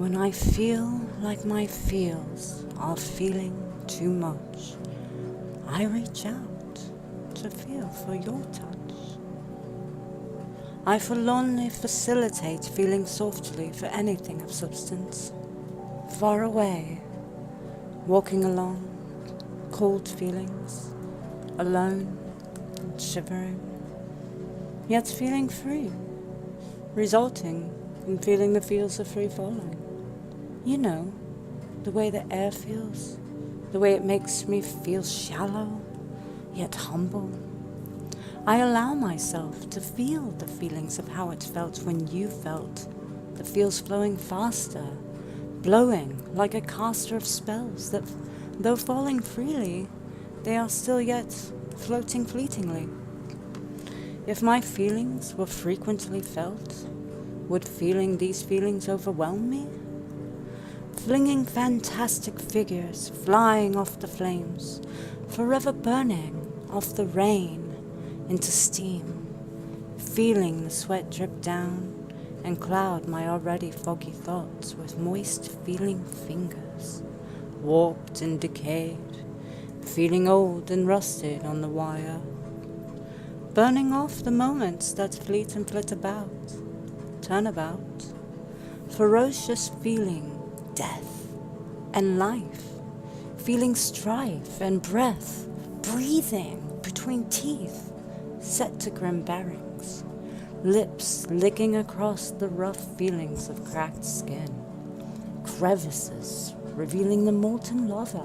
When I feel like my feels are feeling too much, I reach out to feel for your touch. I forlornly facilitate feeling softly for anything of substance. Far away, walking along, cold feelings, alone, shivering, yet feeling free, resulting in feeling the feels of free falling. You know, the way the air feels, the way it makes me feel shallow, yet humble. I allow myself to feel the feelings of how it felt when you felt, the feels flowing faster, blowing like a caster of spells that, though falling freely, they are still yet floating fleetingly. If my feelings were frequently felt, would feeling these feelings overwhelm me? Flinging fantastic figures, flying off the flames, forever burning off the rain into steam, feeling the sweat drip down and cloud my already foggy thoughts with moist feeling fingers, warped and decayed, feeling old and rusted on the wire, burning off the moments that fleet and flit about, turn about, ferocious feeling death and life, feeling strife and breath, breathing between teeth, set to grim bearings, lips licking across the rough feelings of cracked skin, crevices revealing the molten lava,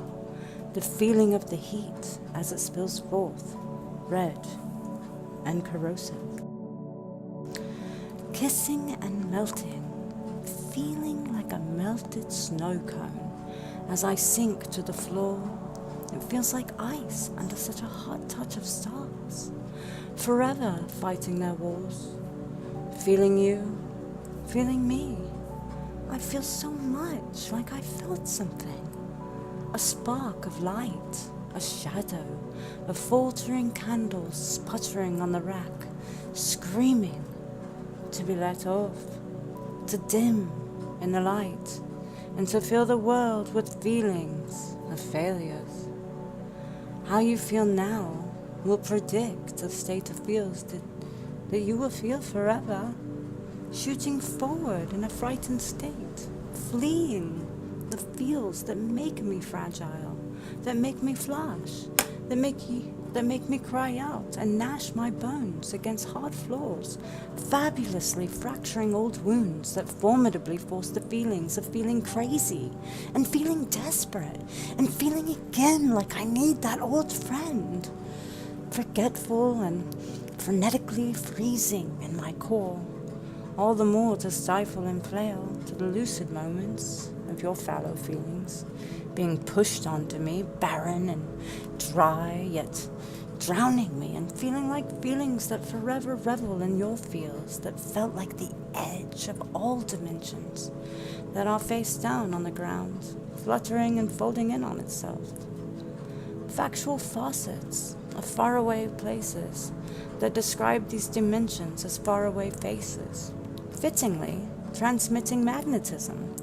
the feeling of the heat as it spills forth, red and corrosive. Kissing and melting, feeling like a melted snow cone as I sink to the floor. It feels like ice under such a hot touch of stars, forever fighting their wars. Feeling you, feeling me. I feel so much like I felt something. A spark of light, a shadow, a faltering candle sputtering on the rack, screaming to be let off, to dim in the light, and to fill the world with feelings of failures. How you feel now will predict the state of feels that you will feel forever, shooting forward in a frightened state, fleeing the feels that make me fragile, that make me flash, that make me cry out and gnash my bones against hard floors, fabulously fracturing old wounds that formidably force the feelings of feeling crazy and feeling desperate and feeling again like I need that old friend, forgetful and frenetically freezing in my core, all the more to stifle and flail to the lucid moments of your fallow feelings, being pushed onto me, barren and dry, yet drowning me and feeling like feelings that forever revel in your feels that felt like the edge of all dimensions that are face down on the ground, fluttering and folding in on itself. Factual faucets of faraway places that describe these dimensions as faraway faces, fittingly transmitting magnetism,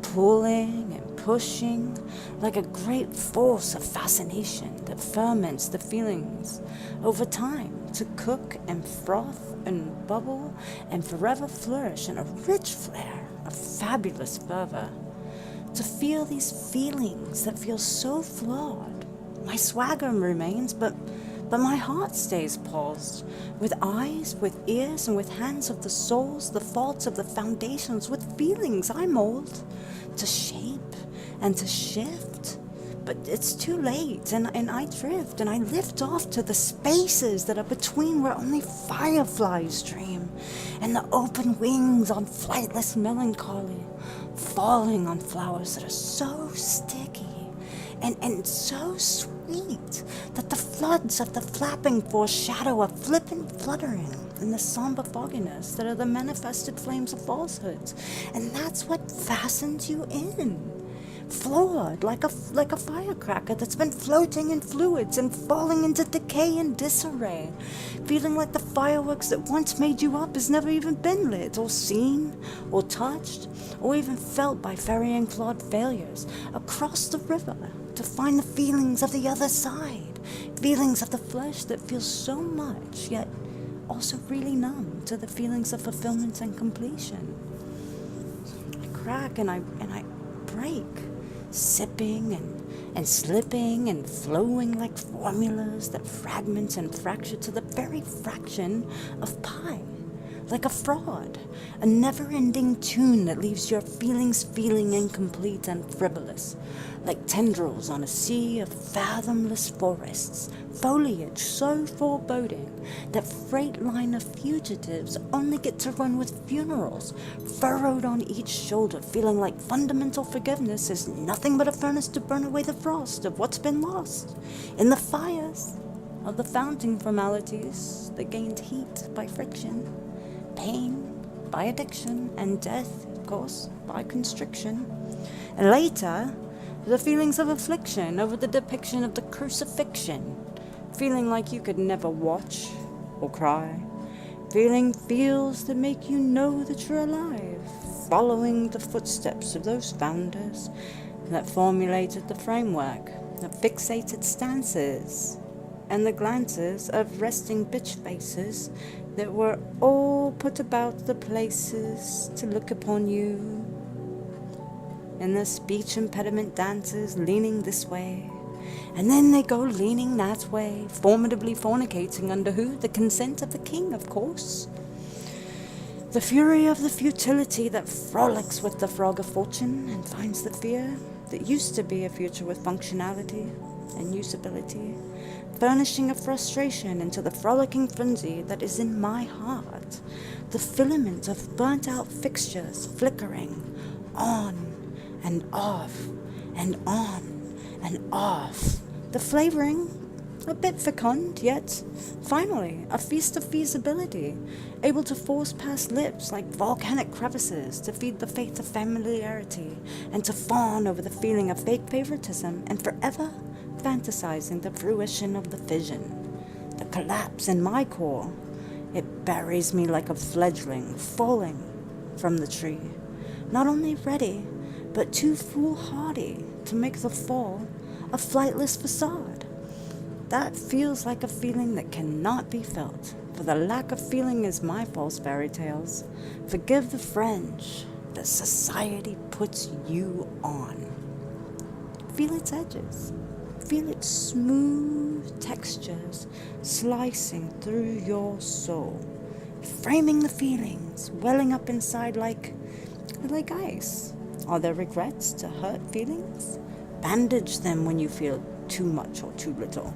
pulling and pushing like a great force of fascination that ferments the feelings over time to cook and froth and bubble and forever flourish in a rich flare of fabulous fervor. To feel these feelings that feel so flawed, my swagger remains, but my heart stays paused, with eyes, with ears, and with hands of the souls, the faults of the foundations, with feelings I mold, to shape and to shift. But it's too late, and I drift, and I lift off to the spaces that are between where only fireflies dream, and the open wings on flightless melancholy, falling on flowers that are so sticky and so sweet that the floods of the flapping foreshadow a flippant fluttering in the somber fogginess that are the manifested flames of falsehoods. And that's what fastens you in. flawed like a firecracker that's been floating in fluids and falling into decay and disarray, feeling like the fireworks that once made you up has never even been lit or seen or touched or even felt by ferrying flawed failures across the river to find the feelings of the other side, feelings of the flesh that feels so much yet also really numb to the feelings of fulfillment and completion. I crack and I break, sipping and slipping and flowing like formulas that fragment and fracture to the very fraction of pi, like a fraud, a never-ending tune that leaves your feelings feeling incomplete and frivolous, like tendrils on a sea of fathomless forests, foliage so foreboding that freight line of fugitives only get to run with funerals, furrowed on each shoulder, feeling like fundamental forgiveness is nothing but a furnace to burn away the frost of what's been lost in the fires of the fountain formalities that gained heat by friction, pain by addiction, and death, of course, by constriction. And later, the feelings of affliction over the depiction of the crucifixion, feeling like you could never watch or cry, feeling feels that make you know that you're alive, following the footsteps of those founders that formulated the framework, the fixated stances, and the glances of resting bitch faces that were all put about the places to look upon you, and the speech impediment dances leaning this way, and then they go leaning that way, formidably fornicating under who? The consent of the king, of course. The fury of the futility that frolics with the frog of fortune and finds the fear that used to be a future with functionality and usability, furnishing a frustration into the frolicking frenzy that is in my heart, the filament of burnt-out fixtures flickering on and off and on and off, the flavoring a bit fecund, yet finally a feast of feasibility, able to force past lips like volcanic crevices to feed the faith of familiarity and to fawn over the feeling of fake favoritism and forever fantasizing the fruition of the fission, the collapse in my core. It buries me like a fledgling falling from the tree, not only ready, but too foolhardy to make the fall a flightless facade. That feels like a feeling that cannot be felt, for the lack of feeling is my false fairy tales. Forgive the fringe that society puts you on. Feel its edges. Feel its smooth textures slicing through your soul, framing the feelings, welling up inside like ice. Are there regrets to hurt feelings? Bandage them when you feel too much or too little.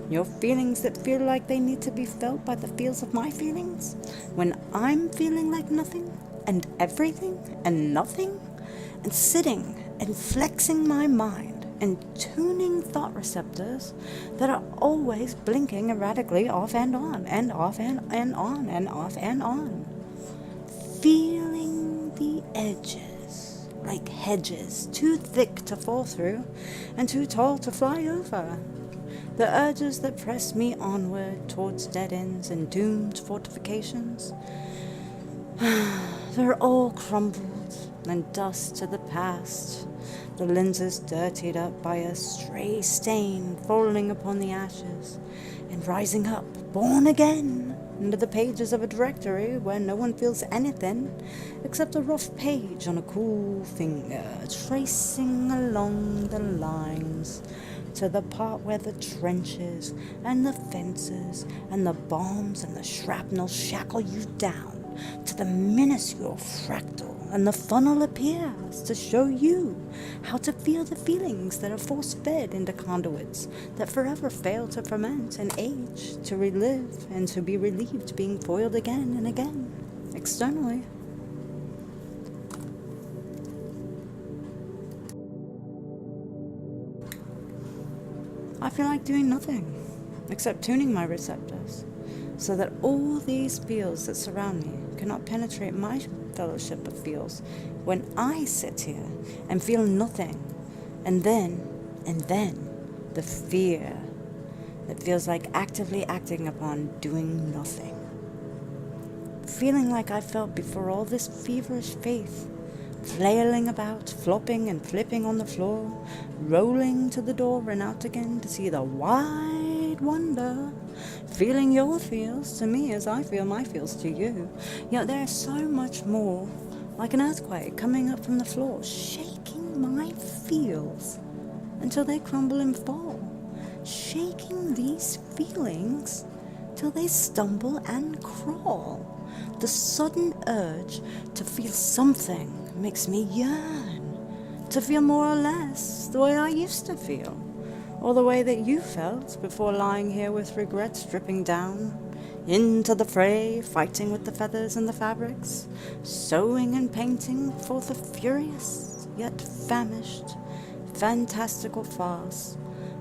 Your feelings that feel like they need to be felt by the feels of my feelings, when I'm feeling like nothing and everything and nothing, and sitting and flexing my mind and tuning thought receptors that are always blinking erratically off and on, and off and on, and off and on. Feeling the edges like hedges, too thick to fall through and too tall to fly over. The urges that press me onward towards dead ends and doomed fortifications, they're all crumbled and dust to the past, the lenses dirtied up by a stray stain falling upon the ashes, and rising up, born again, into the pages of a directory where no one feels anything except a rough page on a cool finger, tracing along the lines to the part where the trenches and the fences and the bombs and the shrapnel shackle you down to the minuscule fractal, and the funnel appears to show you how to feel the feelings that are force-fed into conduits that forever fail to ferment and age, to relive and to be relieved, being foiled again and again, externally. I feel like doing nothing except tuning my receptors so that all these feels that surround me cannot penetrate my fellowship of feels when I sit here and feel nothing And then, the fear that feels like actively acting upon doing nothing. Feeling like I felt before all this feverish faith, flailing about, flopping and flipping on the floor, rolling to the door and out again to see the wide wonder, feeling your feels to me as I feel my feels to you. Yet there's so much more, like an earthquake coming up from the floor, shaking my feels until they crumble and fall, shaking these feelings till they stumble and crawl. The sudden urge to feel something makes me yearn, to feel more or less the way I used to feel, or the way that you felt before lying here with regrets dripping down into the fray, fighting with the feathers and the fabrics, sewing and painting forth a furious yet famished, fantastical farce,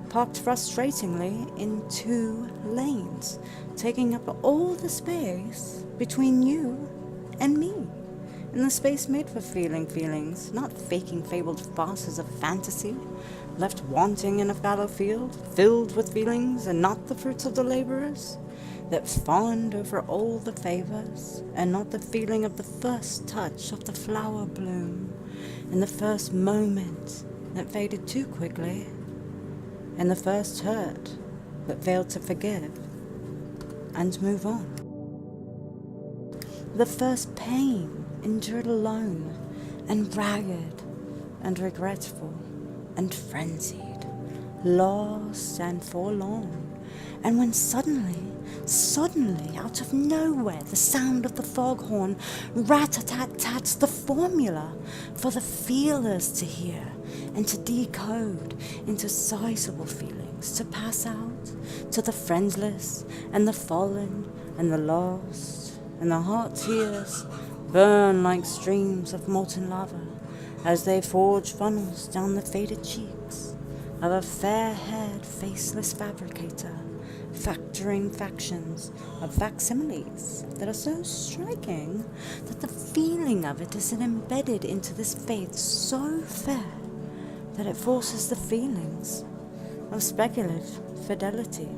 parked frustratingly in 2 lanes, taking up all the space between you and me, in the space made for feeling feelings, not faking fabled farces of fantasy, left wanting in a fallow field, filled with feelings and not the fruits of the laborers, that fawned over all the favors, and not the feeling of the first touch of the flower bloom, in the first moment that faded too quickly, and the first hurt that failed to forgive and move on. The first pain endured alone and ragged and regretful and frenzied, lost and forlorn. And when suddenly, out of nowhere, the sound of the foghorn rat-a-tat-tats the formula for the feelers to hear and to decode into sizable feelings, to pass out to the friendless and the fallen and the lost, and the hot tears burn like streams of molten lava as they forge funnels down the faded cheeks of a fair-haired, faceless fabricator, factoring factions of facsimiles that are so striking that the feeling of it is embedded into this faith so fair that it forces the feelings of speculative fidelity